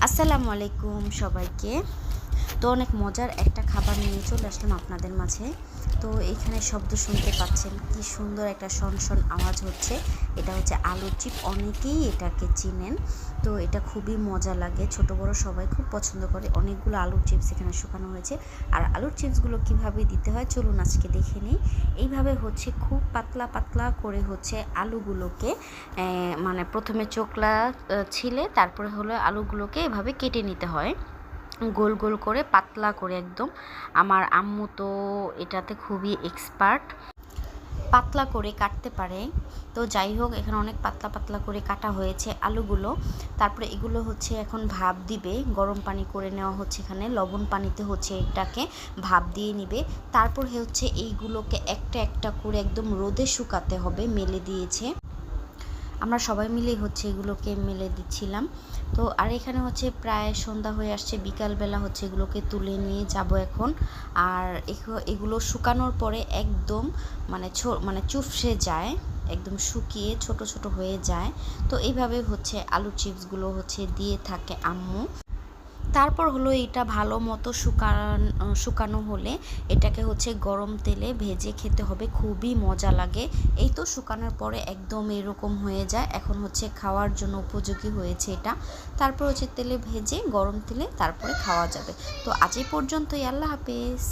আসসালামু আলাইকুম সবাইকে। তো অনেক মজার একটা খাবার নিয়ে চলে আসলাম আপনাদের মাঝে। তো এইখানে শব্দ শুনতে পাচ্ছেন, কি সুন্দর একটা শনশন আওয়াজ হচ্ছে। এটা হচ্ছে আলুর চিপ, অনেকেই এটাকে চিনেন। তো এটা খুবই মজা লাগে, ছোট বড় সবাই খুব পছন্দ করে। অনেকগুলো আলুর চিপস এখানে শুকানো হয়েছে। আর আলুর চিপসগুলো কিভাবে দিতে হয় চলুন আজকে দেখে নিই। এইভাবে হচ্ছে খুব পাতলা পাতলা করে হচ্ছে আলুগুলোকে মানে প্রথমে চোকলা ছিলে তারপরে হলো আলুগুলোকে এভাবে কেটে নিতে হয় গোল গোল করে, পাতলা করে একদম। আমার আম্মু তো এটাতে খুবই এক্সপার্ট, পাতলা করে কাটতে পারে। তো যাই হোক, এখানে অনেক পাতলা পাতলা করে কাটা হয়েছে আলুগুলো। তারপরে এগুলো হচ্ছে এখন ভাপ দিবে, গরম পানি করে নেওয়া হচ্ছে, এখানে লবণ পানিতে হচ্ছে এটাকে ভাপ দিয়ে নিবে। তারপর হচ্ছে এইগুলোকে একটা একটা করে একদম রোদে শুকাতে হবে, মেলে দিয়েছে। আমরা সবাই মিলেই হচ্ছে এগুলোকে মেলে দিচ্ছিলাম। তো আর এখানে হচ্ছে প্রায় সন্ধ্যা হয়ে আসছে, বিকালবেলা হচ্ছে এগুলোকে তুলে নিয়ে যাব এখন। আর এগুলো শুকানোর পরে একদম মানে চুপসে যায়, একদম শুকিয়ে ছোট ছোট হয়ে যায়। তো এইভাবে হচ্ছে আলু চিপসগুলো হচ্ছে দিয়ে থাকে আম্মু। তারপর হলো এটা ভালো মতো শুকানো হলে এটাকে হচ্ছে গরম তেলে ভেজে খেতে হবে, খুবই মজা লাগে। এই তো শুকানোর পরে একদম এরকম হয়ে যায়, এখন হচ্ছে খাওয়ার জন্য উপযোগী হয়েছে এটা। তারপর হচ্ছে তেলে ভেজে গরম তেলে তারপরে খাওয়া যাবে। তো আজ এই পর্যন্তই, আল্লাহ হাফেজ।